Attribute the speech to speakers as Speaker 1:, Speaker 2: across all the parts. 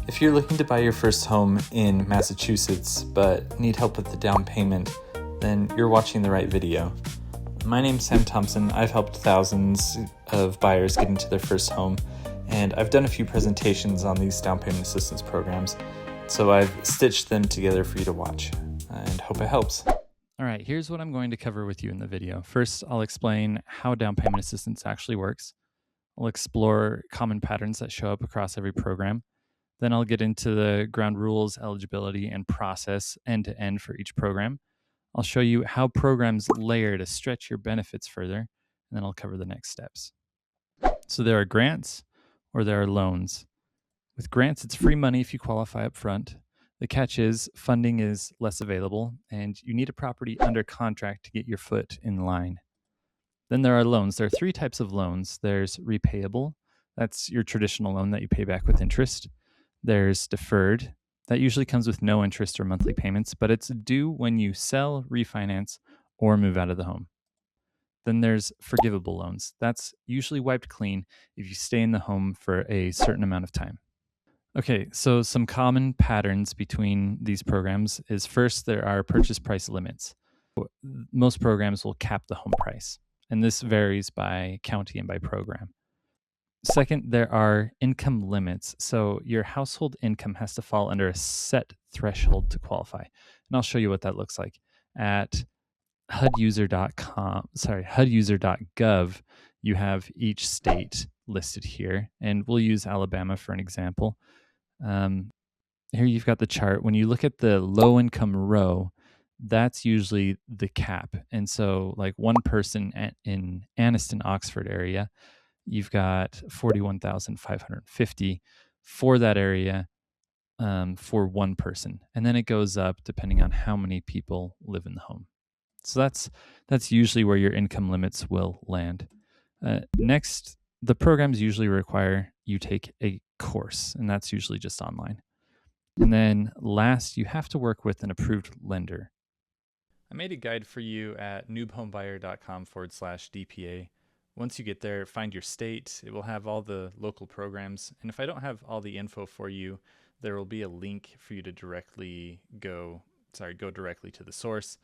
Speaker 1: If you're looking to buy your first home in Massachusetts but need help with the down payment, then you're watching the right video. My name's Sam Thompson. I've helped thousands of buyers get into their first home, and I've done a few presentations on these down payment assistance programs, so I've stitched them together for you to watch, and hope it helps.
Speaker 2: All right, here's what I'm going to cover with you in the video. First, I'll explain how down payment assistance actually works. I'll explore common patterns that show up across every program. Then I'll get into the ground rules, eligibility, and process end to end for each program. I'll show you how programs layer to stretch your benefits further, and then I'll cover the next steps. So there are grants or there are loans. With grants, it's free money if you qualify up front. The catch is funding is less available, and you need a property under contract to get your foot in line. Then there are loans. There are three types of loans. There's repayable. That's your traditional loan that you pay back with interest. There's deferred. That usually comes with no interest or monthly payments, but it's due when you sell, refinance, or move out of the home. Then there's forgivable loans. That's usually wiped clean if you stay in the home for a certain amount of time. Okay, so some common patterns between these programs is first, there are purchase price limits. Most programs will cap the home price, and this varies by county and by program. Second, there are income limits. So your household income has to fall under a set threshold to qualify. And I'll show you what that looks like. At HUDuser.gov, you have each state listed here, and we'll use Alabama for an example. Here you've got the chart. When you look at the low income row, that's usually the cap. And so like one person in Anniston, Oxford area, you've got 41,550 for that area for one person. And then it goes up depending on how many people live in the home. So that's usually where your income limits will land. Next, the programs usually require you take a course, and that's usually just online. And then last, you have to work with an approved lender. I made a guide for you at noobhomebuyer.com/DPA. Once you get there, find your state. It will have all the local programs. And if I don't have all the info for you, there will be a link for you to go directly to the source.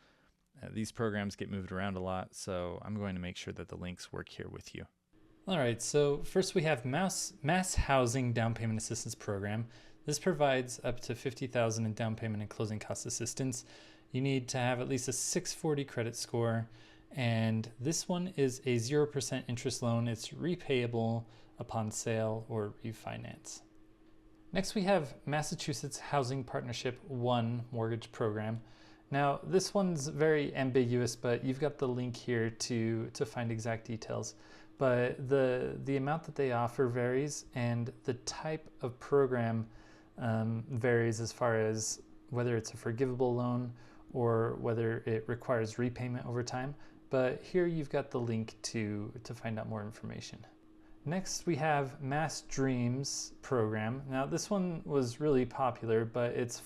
Speaker 2: These programs get moved around a lot, so I'm going to make sure that the links work here with you. All right, so first we have Mass Housing Down Payment Assistance Program. This provides up to $50,000 in down payment and closing cost assistance. You need to have at least a 640 credit score, and this one is a 0% interest loan. It's repayable upon sale or refinance. Next, we have Massachusetts Housing Partnership 1 mortgage program. Now, this one's very ambiguous, but you've got the link here to find exact details. But the amount that they offer varies, and the type of program varies as far as whether it's a forgivable loan or whether it requires repayment over time. But here you've got the link to find out more information. Next, we have Mass Dreams program. Now, this one was really popular, but it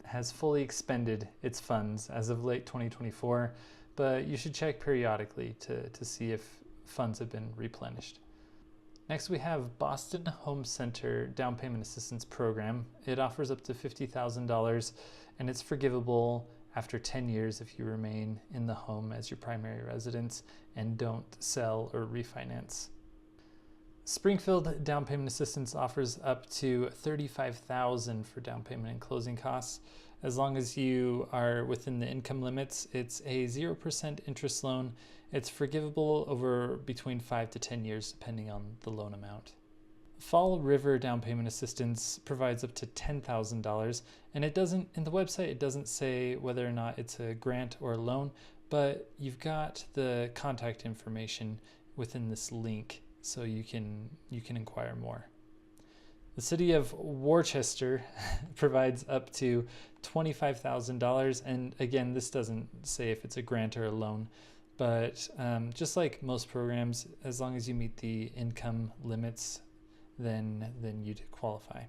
Speaker 2: has fully expended its funds as of late 2024, but you should check periodically to see if funds have been replenished. Next, we have Boston Home Center Down Payment Assistance Program. It offers up to $50,000, and it's forgivable after 10 years if you remain in the home as your primary residence and don't sell or refinance. Springfield Down Payment Assistance offers up to $35,000 for down payment and closing costs. As long as you are within the income limits, it's a 0% interest loan. It's forgivable over between 5 to 10 years, depending on the loan amount. Fall River Down Payment Assistance provides up to $10,000, and in the website it doesn't say whether or not it's a grant or a loan, but you've got the contact information within this link, so you can inquire more. The city of Worcester provides up to $25,000, and again, this doesn't say if it's a grant or a loan, but just like most programs, as long as you meet the income limits, then you'd qualify.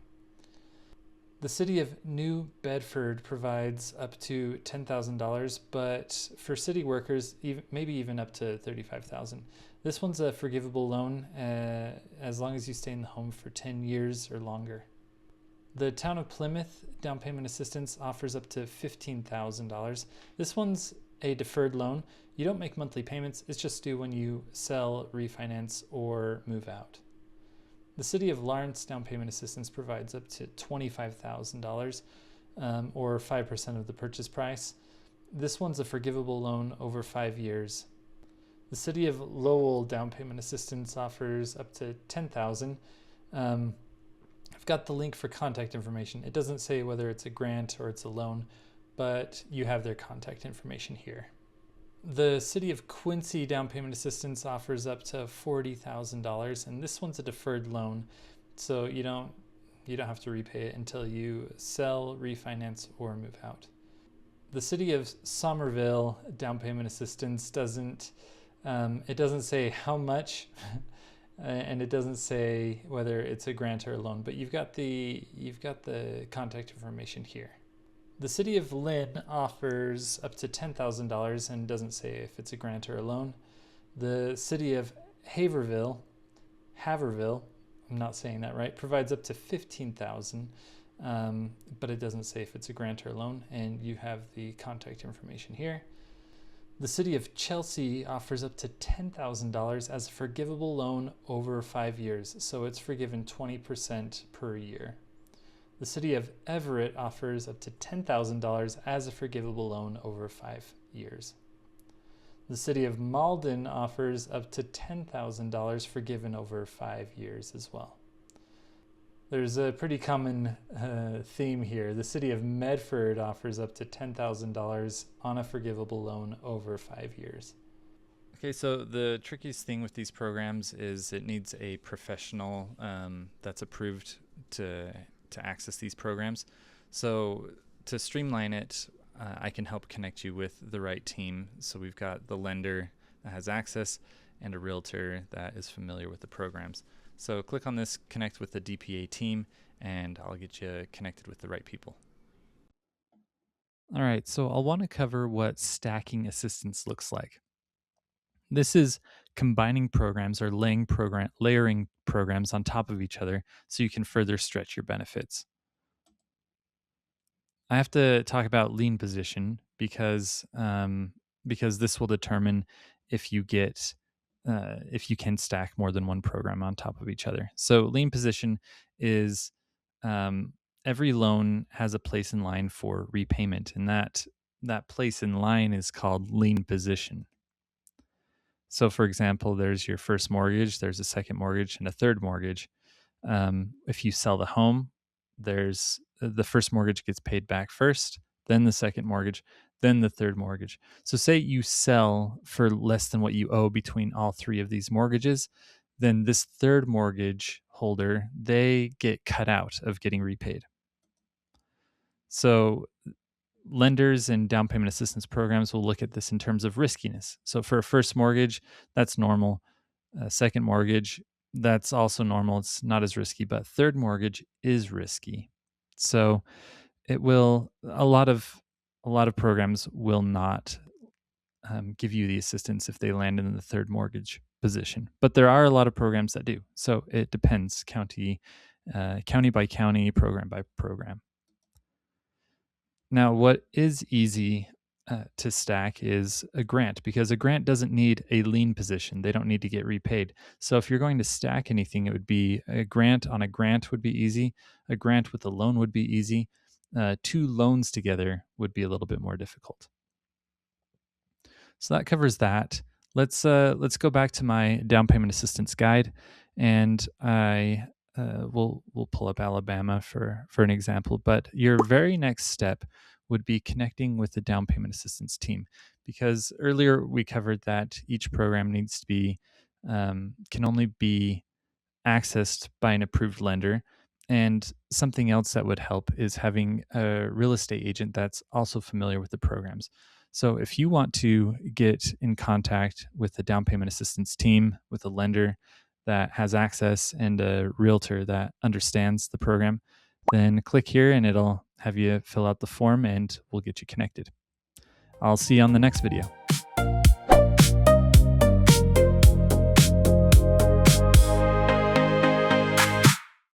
Speaker 2: The city of New Bedford provides up to $10,000, but for city workers, maybe even up to $35,000. This one's a forgivable loan as long as you stay in the home for 10 years or longer. The town of Plymouth down payment assistance offers up to $15,000. This one's a deferred loan. You don't make monthly payments. It's just due when you sell, refinance, or move out. The City of Lawrence down payment assistance provides up to $25,000 or 5% of the purchase price. This one's a forgivable loan over 5 years. The City of Lowell down payment assistance offers up to $10,000. I've got the link for contact information. It doesn't say whether it's a grant or it's a loan, but you have their contact information here. The City of Quincy down payment assistance offers up to $40,000, and this one's a deferred loan, so you don't have to repay it until you sell, refinance, or move out. The City of Somerville down payment assistance doesn't say how much, and it doesn't say whether it's a grant or a loan, but you've got the contact information here. The City of Lynn offers up to $10,000 and doesn't say if it's a grant or a loan. The City of Haverhill, I'm not saying that right, provides up to $15,000, but it doesn't say if it's a grant or a loan, and you have the contact information here. The City of Chelsea offers up to $10,000 as a forgivable loan over 5 years, so it's forgiven 20% per year. The City of Everett offers up to $10,000 as a forgivable loan over 5 years. The City of Malden offers up to $10,000 forgiven over 5 years as well. There's a pretty common theme here. The City of Medford offers up to $10,000 on a forgivable loan over 5 years. Okay, so the trickiest thing with these programs is it needs a professional that's approved to access these programs. So to streamline it, I can help connect you with the right team. So we've got the lender that has access and a realtor that is familiar with the programs. So click on this, connect with the DPA team, and I'll get you connected with the right people. All right, so I'll want to cover what stacking assistance looks like. This is combining programs or layering programs on top of each other so you can further stretch your benefits. I have to talk about lien position because this will determine if you can stack more than one program on top of each other. So lien position is every loan has a place in line for repayment, and that place in line is called lien position. So, for example, there's your first mortgage, there's a second mortgage, and a third mortgage. If you sell the home, there's the first mortgage gets paid back first, then the second mortgage, then the third mortgage. So, say you sell for less than what you owe between all three of these mortgages, then this third mortgage holder, they get cut out of getting repaid. So lenders and down payment assistance programs will look at this in terms of riskiness. So for a first mortgage, that's normal. Second mortgage, that's also normal. It's not as risky, but third mortgage is risky. So it will a lot of programs will not give you the assistance if they land in the third mortgage position, but there are a lot of programs that do. So it depends county by county, program by program. Now, what is easy to stack is a grant, because a grant doesn't need a lien position. They don't need to get repaid. So if you're going to stack anything, it would be a grant on a grant would be easy. A grant with a loan would be easy. 2 loans together would be a little bit more difficult. So that covers that. Let's go back to my down payment assistance guide, and we'll pull up Alabama for an example. But your very next step would be connecting with the down payment assistance team, because earlier we covered that each program needs to be can only be accessed by an approved lender. And something else that would help is having a real estate agent that's also familiar with the programs. So if you want to get in contact with the down payment assistance team, with a lender that has access and a realtor that understands the program, Then click here and it'll have you fill out the form and we'll get you connected. I'll see you on the next video.